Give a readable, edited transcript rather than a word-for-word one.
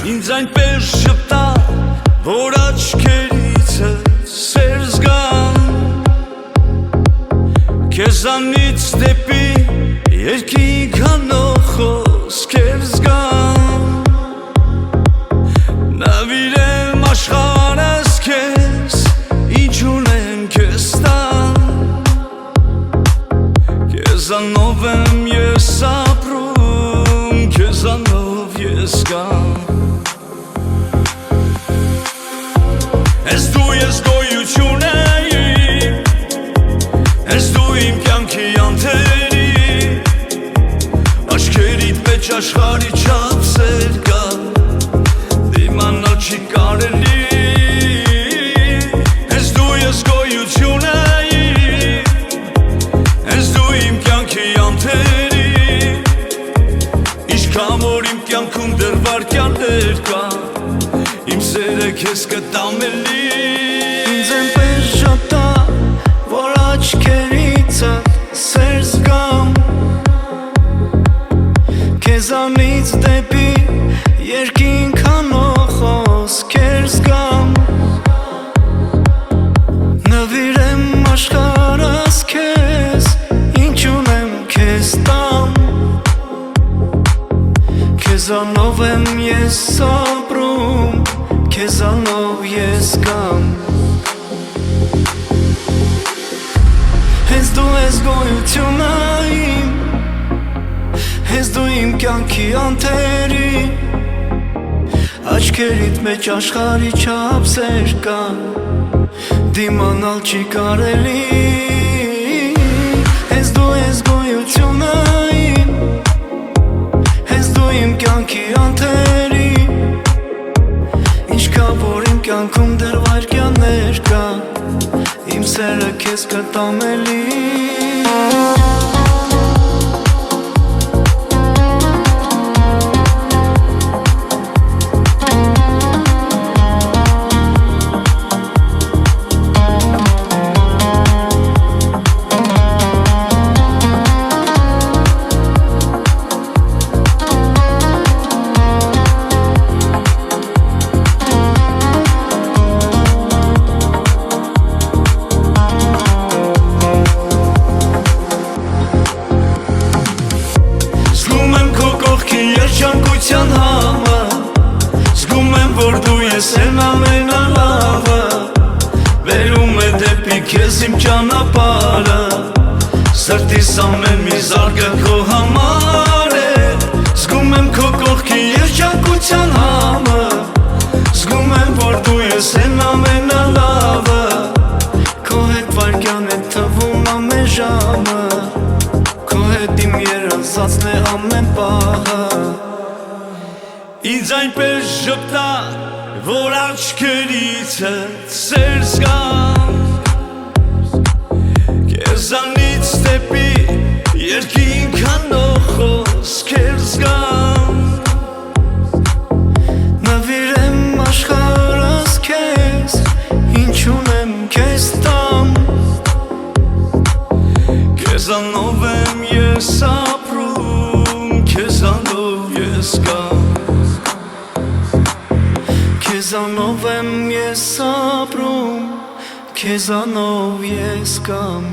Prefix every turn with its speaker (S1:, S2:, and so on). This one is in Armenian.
S1: Ինձ այնպես շպտա, որ աչքերիցը սեր զգամ Քեզանից դեպի երկինք հանող խոսքեր զգամ Նվիրեմ աշխարհս քեզ, ինչ ունեմ քեզ տամ Քեզանով եմ ես ապրում, քեզանով ես գամ Ես դու ես գոյությունը իմ, ես դու իմ կյանքի անթերի Աչքերիդ մեջ աշխարհի չափսեր կա, դիմանալ չի կարելի Ես դու ես գոյությունը իմ, ես դու իմ կյանքի անթերի Ինչքան որ իմ կյանքում դեռ վայրկյաններ կա Իմ սերը քեզ կտամ էլի
S2: Ինձ այնպես շատա, որ աչքերիցդ սեր զգամ Քեզանից դեպի երկինք հանող խոսքեր զգամ Նվիրեմ աշխարհս քեզ, ինչ ունեմ քեզ տամ Քեզանով եմ ես ապրում Քեզանով ես գամ Հենց դու ես գոյությունը իմ Հենց դու իմ կյանքի անթերի Աչքերիդ մեջ աշխարհի չափսեր կան Դիմանալ չի կարելի Հենց դու ես գոյությունը իմ Հենց դու իմ կյանքի անթերի Ինչքան որ իմ կյանքում դեռ վայրկյաններ կա Իմ սերը քեզ կտամ էլի Երջանկության համը Զգում եմ, որ դու ես են ամենալավը Վերում է դեպի քեզ իմ ճանապարհը Սրտիս ամեն մի զարկը քո համար է Զգում եմ քո կողքի երջանկության համը Զգում եմ, որ դու ես են ամենալավը Քո հետ վայրկյան է թվում ամեն ժամը Քո հետ իմ երազածն է ամեն պահը
S1: Ինձ այնպես ժպտա, որ աչքերիցը սեր զգամ Քեզանից դեպի երկինք հանող խոսքեր զգամ
S2: Նվիրեմ աշխարհս քեզ, ինչ ունեմ քեզ տամ
S1: Քեզանով եմ ես ապրում, քեզանով ես գամ
S2: Քեզանով եմ ես ապրում, քեզանով ես գամ